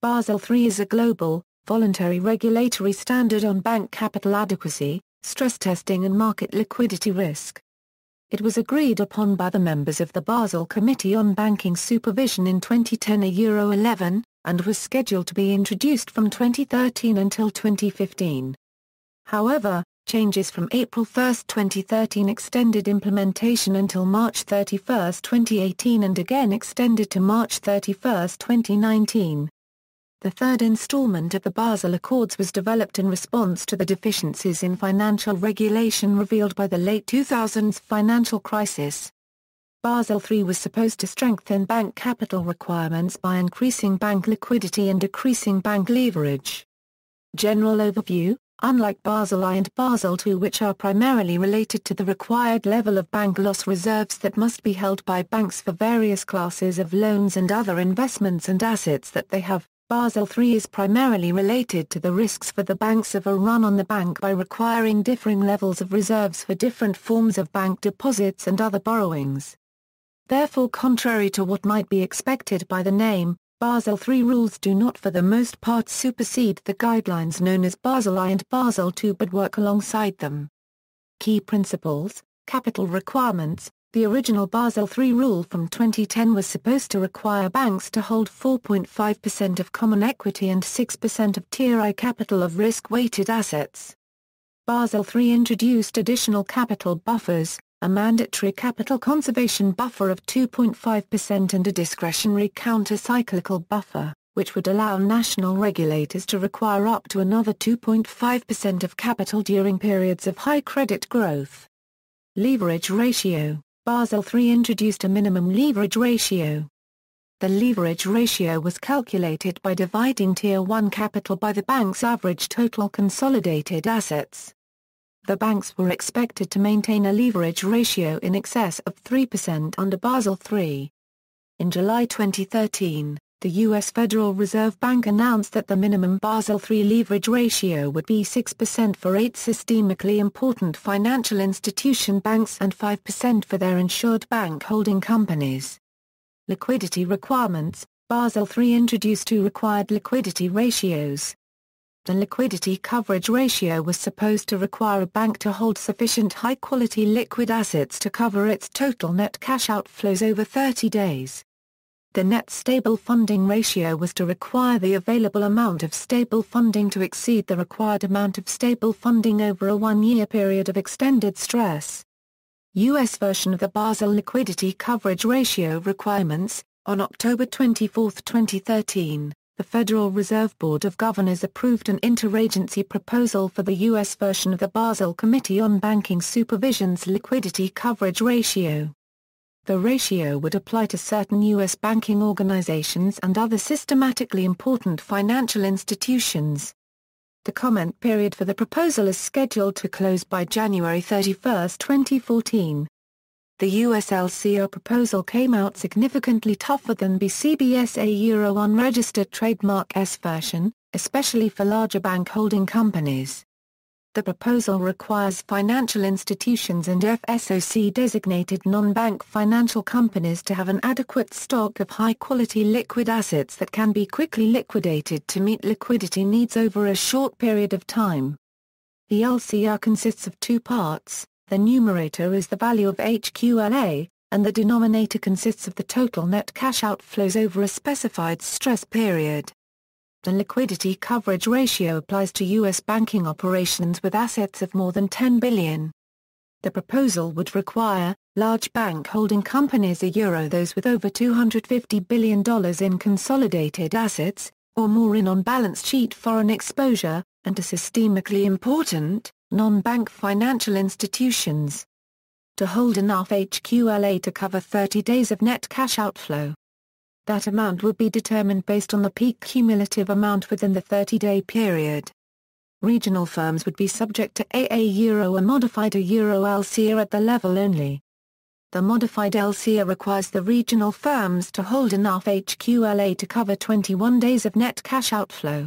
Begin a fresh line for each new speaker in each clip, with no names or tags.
Basel III is a global, voluntary regulatory standard on bank capital adequacy, stress testing and market liquidity risk. It was agreed upon by the members of the Basel Committee on Banking Supervision in 2010 Euro 11, and was scheduled to be introduced from 2013 until 2015. However, changes from April 1, 2013 extended implementation until March 31, 2018 and again extended to March 31, 2019. The third installment of the Basel Accords was developed in response to the deficiencies in financial regulation revealed by the late 2000s financial crisis. Basel III was supposed to strengthen bank capital requirements by increasing bank liquidity and decreasing bank leverage. General overview: unlike Basel I and Basel II, which are primarily related to the required level of bank loss reserves that must be held by banks for various classes of loans and other investments and assets that they have, Basel III is primarily related to the risks for the banks of a run on the bank by requiring differing levels of reserves for different forms of bank deposits and other borrowings. Therefore, contrary to what might be expected by the name, Basel III rules do not for the most part supersede the guidelines known as Basel I and Basel II but work alongside them. Key principles: capital requirements. The original Basel III rule from 2010 was supposed to require banks to hold 4.5% of common equity and 6% of Tier I capital of risk-weighted assets. Basel III introduced additional capital buffers, a mandatory capital conservation buffer of 2.5% and a discretionary counter-cyclical buffer, which would allow national regulators to require up to another 2.5% of capital during periods of high credit growth. Leverage ratio. Basel III introduced a minimum leverage ratio. The leverage ratio was calculated by dividing Tier 1 capital by the bank's average total consolidated assets. The banks were expected to maintain a leverage ratio in excess of 3% under Basel III. In July 2013, the U.S. Federal Reserve Bank announced that the minimum Basel III leverage ratio would be 6% for 8 systemically important financial institution banks and 5% for their insured bank holding companies. Liquidity requirements. Basel III introduced 2 required liquidity ratios. The liquidity coverage ratio was supposed to require a bank to hold sufficient high-quality liquid assets to cover its total net cash outflows over 30 days. The net stable funding ratio was to require the available amount of stable funding to exceed the required amount of stable funding over a 1-year period of extended stress. U.S. version of the Basel Liquidity Coverage Ratio requirements. On October 24, 2013, the Federal Reserve Board of Governors approved an interagency proposal for the U.S. version of the Basel Committee on Banking Supervision's Liquidity Coverage Ratio. The ratio would apply to certain U.S. banking organizations and other systematically important financial institutions. The comment period for the proposal is scheduled to close by January 31, 2014. The U.S. LCR proposal came out significantly tougher than BCBS A Euro 1 registered trademark S version, especially for larger bank holding companies. The proposal requires financial institutions and FSOC-designated non-bank financial companies to have an adequate stock of high-quality liquid assets that can be quickly liquidated to meet liquidity needs over a short period of time. The LCR consists of 2 parts. The numerator is the value of HQLA, and the denominator consists of the total net cash outflows over a specified stress period. The liquidity coverage ratio applies to U.S. banking operations with assets of more than $10 billion. The proposal would require large bank holding companies those with over $250 billion in consolidated assets, or more in on-balance sheet foreign exposure, and to systemically important, non-bank financial institutions to hold enough HQLA to cover 30 days of net cash outflow. That amount would be determined based on the peak cumulative amount within the 30-day period. Regional firms would be subject to AA Euro or modified a Euro LCR at the level only. The modified LCR requires the regional firms to hold enough HQLA to cover 21 days of net cash outflow.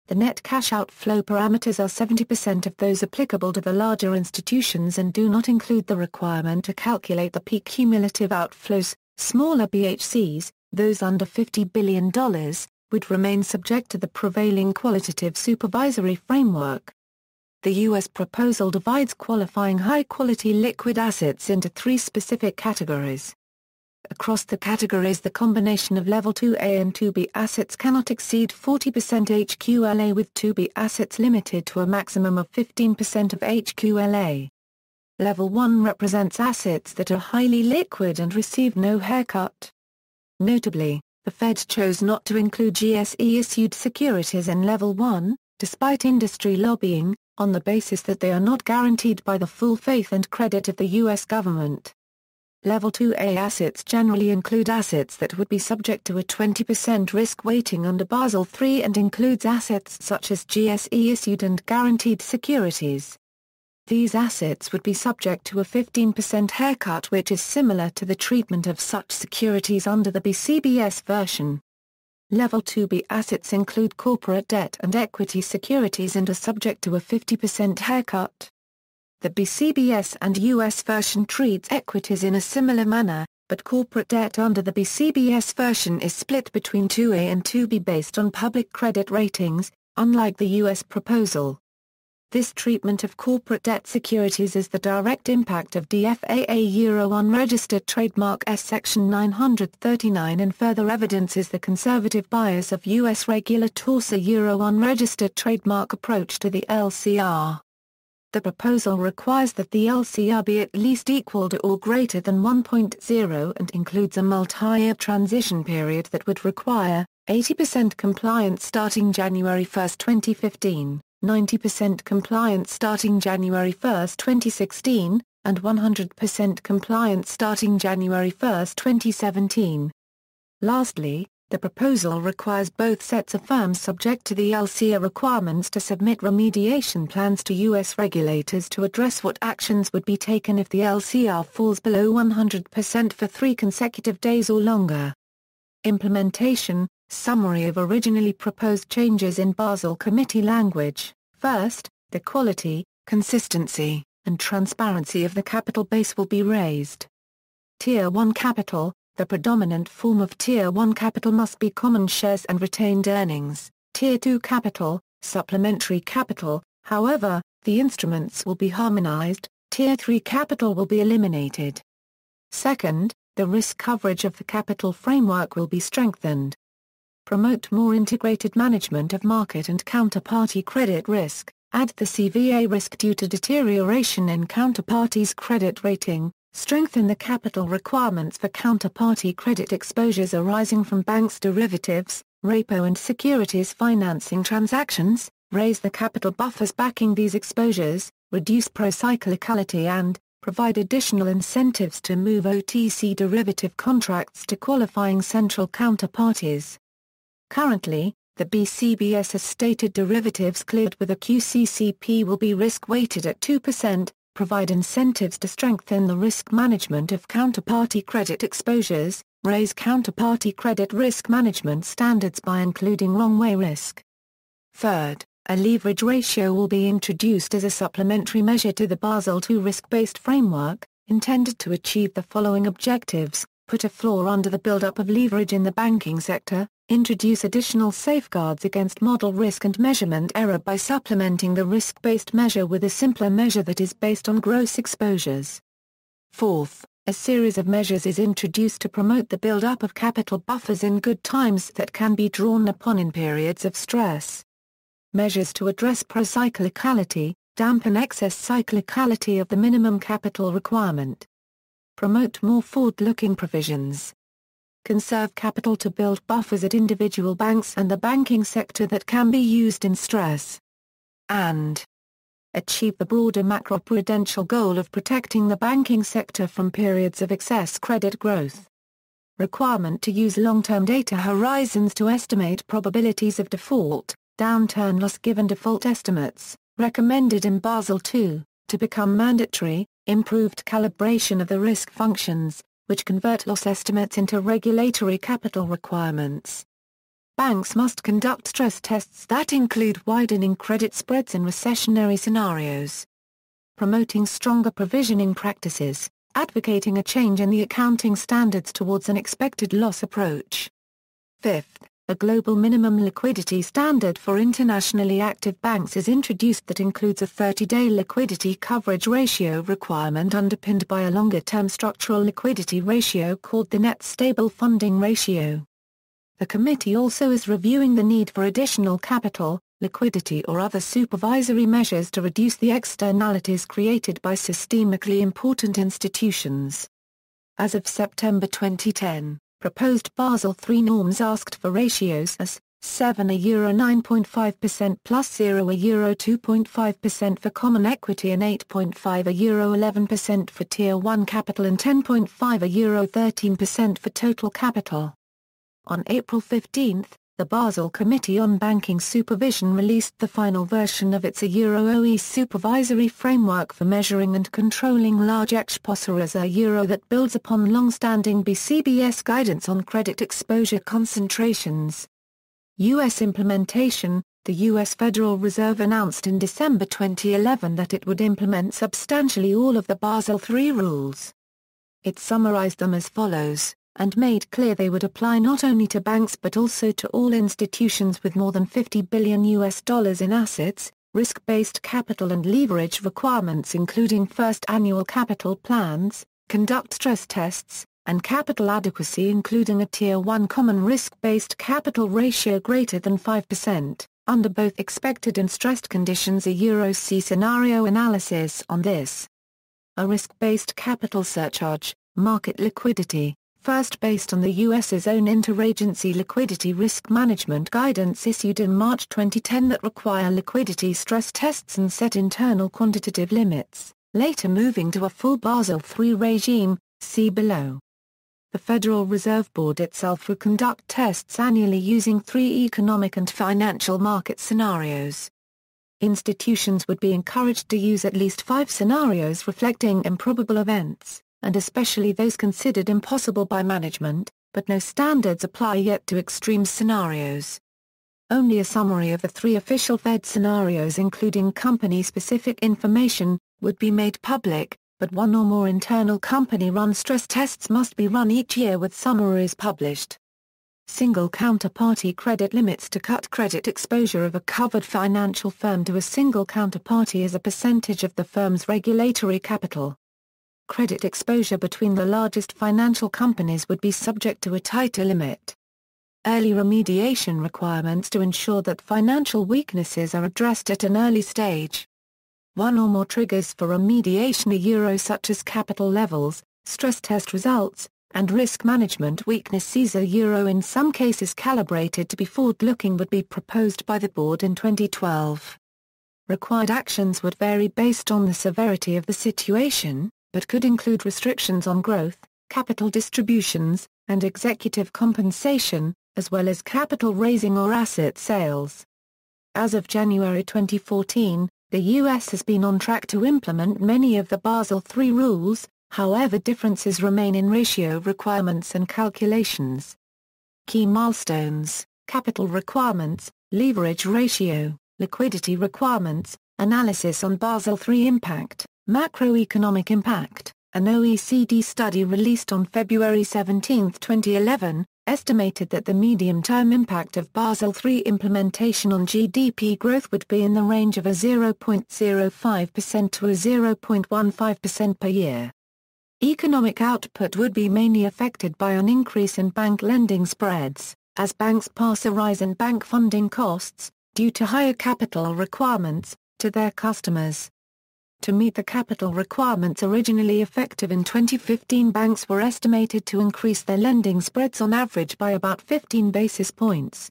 The net cash outflow parameters are 70% of those applicable to the larger institutions and do not include the requirement to calculate the peak cumulative outflows. Smaller BHCs, those under $50 billion, would remain subject to the prevailing qualitative supervisory framework. The U.S. proposal divides qualifying high-quality liquid assets into three specific categories. Across the categories, the combination of Level 2A and 2B assets cannot exceed 40% HQLA, with 2B assets limited to a maximum of 15% of HQLA. Level 1 represents assets that are highly liquid and receive no haircut. Notably, the Fed chose not to include GSE-issued securities in Level 1, despite industry lobbying, on the basis that they are not guaranteed by the full faith and credit of the U.S. government. Level 2A assets generally include assets that would be subject to a 20% risk weighting under Basel III and includes assets such as GSE-issued and guaranteed securities. These assets would be subject to a 15% haircut, which is similar to the treatment of such securities under the BCBS version. Level 2B assets include corporate debt and equity securities and are subject to a 50% haircut. The BCBS and US version treats equities in a similar manner, but corporate debt under the BCBS version is split between 2A and 2B based on public credit ratings, unlike the US proposal. This treatment of corporate debt securities is the direct impact of DFAA Euro unregistered trademark S Section 939 and further evidences the conservative bias of US regulators' Euro unregistered trademark approach to the LCR. The proposal requires that the LCR be at least equal to or greater than 1.0 and includes a multi-year transition period that would require 80% compliance starting January 1, 2015, 90% compliance starting January 1, 2016, and 100% compliance starting January 1, 2017. Lastly, the proposal requires both sets of firms subject to the LCR requirements to submit remediation plans to U.S. regulators to address what actions would be taken if the LCR falls below 100% for 3 consecutive days or longer. Implementation. Summary of originally proposed changes in Basel Committee language. First, the quality, consistency, and transparency of the capital base will be raised. Tier 1 capital. The predominant form of Tier 1 capital must be common shares and retained earnings. Tier 2 capital, supplementary capital, however, the instruments will be harmonized. Tier 3 capital will be eliminated. Second, the risk coverage of the capital framework will be strengthened. Promote more integrated management of market and counterparty credit risk. Add the CVA risk due to deterioration in counterparties' credit rating. Strengthen the capital requirements for counterparty credit exposures arising from banks' derivatives, repo and securities financing transactions, raise the capital buffers backing these exposures, reduce procyclicality and provide additional incentives to move OTC derivative contracts to qualifying central counterparties. Currently, the BCBS has stated derivatives cleared with a QCCP will be risk-weighted at 2%, provide incentives to strengthen the risk management of counterparty credit exposures, raise counterparty credit risk management standards by including wrong-way risk. Third, a leverage ratio will be introduced as a supplementary measure to the Basel II risk-based framework, intended to achieve the following objectives: put a floor under the build-up of leverage in the banking sector, introduce additional safeguards against model risk and measurement error by supplementing the risk-based measure with a simpler measure that is based on gross exposures. Fourth, a series of measures is introduced to promote the build-up of capital buffers in good times that can be drawn upon in periods of stress. Measures to address procyclicality, dampen excess cyclicality of the minimum capital requirement. Promote more forward-looking provisions. Conserve capital to build buffers at individual banks and the banking sector that can be used in stress. And achieve the broader macroprudential goal of protecting the banking sector from periods of excess credit growth. Requirement to use long-term data horizons to estimate probabilities of default, downturn loss given default estimates, recommended in Basel II, to become mandatory, improved calibration of the risk functions, which convert loss estimates into regulatory capital requirements. Banks must conduct stress tests that include widening credit spreads in recessionary scenarios. Promoting stronger provisioning practices, advocating a change in the accounting standards towards an expected loss approach. Fifth, a global minimum liquidity standard for internationally active banks is introduced that includes a 30-day liquidity coverage ratio requirement underpinned by a longer-term structural liquidity ratio called the net stable funding ratio. The committee also is reviewing the need for additional capital, liquidity or other supervisory measures to reduce the externalities created by systemically important institutions. As of September 2010, proposed Basel III norms asked for ratios as 7 a euro 9.5% plus 0 a euro 2.5% for common equity and 8.5 a euro 11% for Tier 1 capital and 10.5 a euro 13% for total capital. On April 15, the Basel Committee on Banking Supervision released the final version of its OE supervisory framework for measuring and controlling large exposures that builds upon long-standing BCBS guidance on credit exposure concentrations. U.S. implementation. The U.S. Federal Reserve announced in December 2011 that it would implement substantially all of the Basel III rules. It summarized them as follows, and made clear they would apply not only to banks but also to all institutions with more than $50 billion in assets, risk-based capital and leverage requirements including first annual capital plans, conduct stress tests, and capital adequacy including a Tier 1 common risk-based capital ratio greater than 5%, under both expected and stressed conditions. See scenario analysis on this. A risk-based capital surcharge, market liquidity. First, based on the U.S.'s own interagency liquidity risk management guidance issued in March 2010 that require liquidity stress tests and set internal quantitative limits, later moving to a full Basel III regime, see below. The Federal Reserve Board itself would conduct tests annually using 3 economic and financial market scenarios. Institutions would be encouraged to use at least 5 scenarios reflecting improbable events, and especially those considered impossible by management, but no standards apply yet to extreme scenarios. Only a summary of the 3 official Fed scenarios including company-specific information, would be made public, but 1 or more internal company-run stress tests must be run each year with summaries published. Single counterparty credit limits to cut credit exposure of a covered financial firm to a single counterparty as a percentage of the firm's regulatory capital. Credit exposure between the largest financial companies would be subject to a tighter limit. Early remediation requirements to ensure that financial weaknesses are addressed at an early stage. 1 or more triggers for remediation such as capital levels, stress test results, and risk management weaknesses in some cases calibrated to be forward-looking would be proposed by the board in 2012. Required actions would vary based on the severity of the situation, but could include restrictions on growth, capital distributions, and executive compensation, as well as capital raising or asset sales. As of January 2014, the U.S. has been on track to implement many of the Basel III rules, however differences remain in ratio requirements and calculations. Key milestones, capital requirements, leverage ratio, liquidity requirements, analysis on Basel III impact. Macroeconomic impact. An OECD study released on February 17, 2011, estimated that the medium-term impact of Basel III implementation on GDP growth would be in the range of a 0.05% to a 0.15% per year. Economic output would be mainly affected by an increase in bank lending spreads, as banks pass a rise in bank funding costs, due to higher capital requirements, to their customers. To meet the capital requirements originally effective in 2015, banks were estimated to increase their lending spreads on average by about 15 basis points.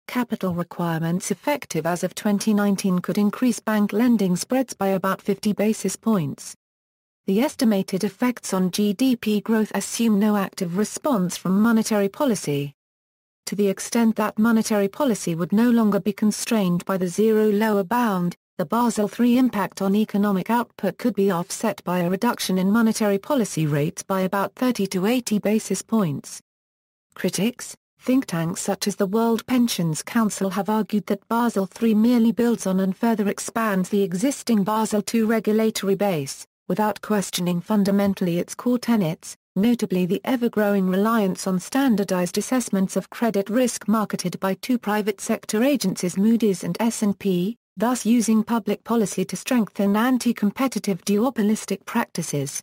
Capital requirements effective as of 2019 could increase bank lending spreads by about 50 basis points. The estimated effects on GDP growth assume no active response from monetary policy. To the extent that monetary policy would no longer be constrained by the zero lower bound, the Basel III impact on economic output could be offset by a reduction in monetary policy rates by about 30 to 80 basis points. Critics, think tanks such as the World Pensions Council have argued that Basel III merely builds on and further expands the existing Basel II regulatory base, without questioning fundamentally its core tenets, notably the ever-growing reliance on standardized assessments of credit risk marketed by two private sector agencies Moody's and S&P, thus using public policy to strengthen anti-competitive duopolistic practices.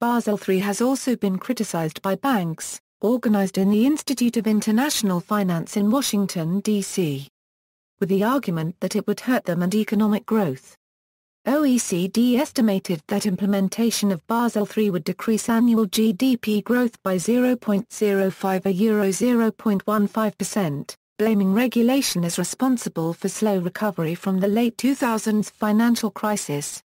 Basel III has also been criticized by banks, organized in the Institute of International Finance in Washington, D.C., with the argument that it would hurt them and economic growth. OECD estimated that implementation of Basel III would decrease annual GDP growth by 0.05 a euro 0.15%, blaming regulation as responsible for slow recovery from the late 2000s financial crisis.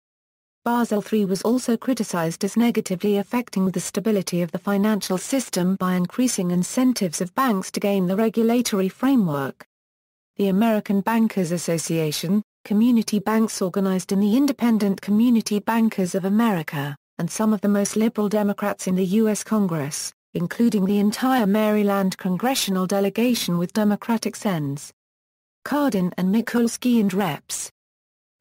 Basel III was also criticized as negatively affecting the stability of the financial system by increasing incentives of banks to gain the regulatory framework. The American Bankers Association, community banks organized in the Independent Community Bankers of America, and some of the most liberal Democrats in the U.S. Congress, including the entire Maryland congressional delegation with Democratic Sens. Cardin and Mikulski and Reps.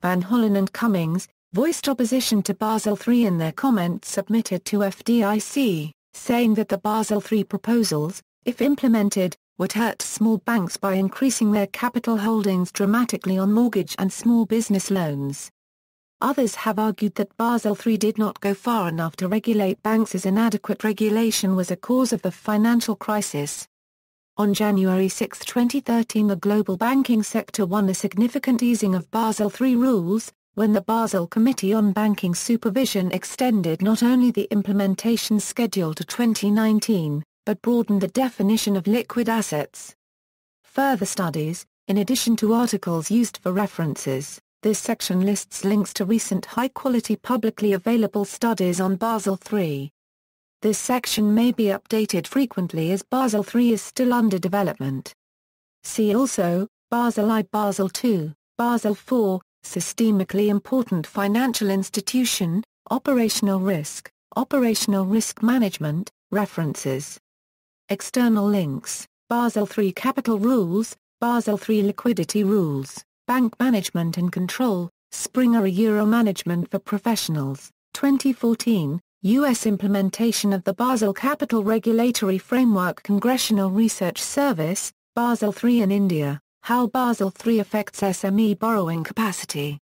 Van Hollen and Cummings, voiced opposition to Basel III in their comments submitted to FDIC, saying that the Basel III proposals, if implemented, would hurt small banks by increasing their capital holdings dramatically on mortgage and small business loans. Others have argued that Basel III did not go far enough to regulate banks as inadequate regulation was a cause of the financial crisis. On January 6, 2013 the global banking sector won a significant easing of Basel III rules, when the Basel Committee on Banking Supervision extended not only the implementation schedule to 2019, but broadened the definition of liquid assets. Further studies, in addition to articles used for references, this section lists links to recent high-quality publicly available studies on Basel III. This section may be updated frequently as Basel III is still under development. See also, Basel I, Basel II, Basel IV, Systemically Important Financial Institution, Operational Risk Management, References. External links, Basel III Capital Rules, Basel III Liquidity Rules, Bank Management and Control, Springer Euro Management for Professionals, 2014, U.S. Implementation of the Basel Capital Regulatory Framework Congressional Research Service, Basel III in India, How Basel III Affects SME Borrowing Capacity.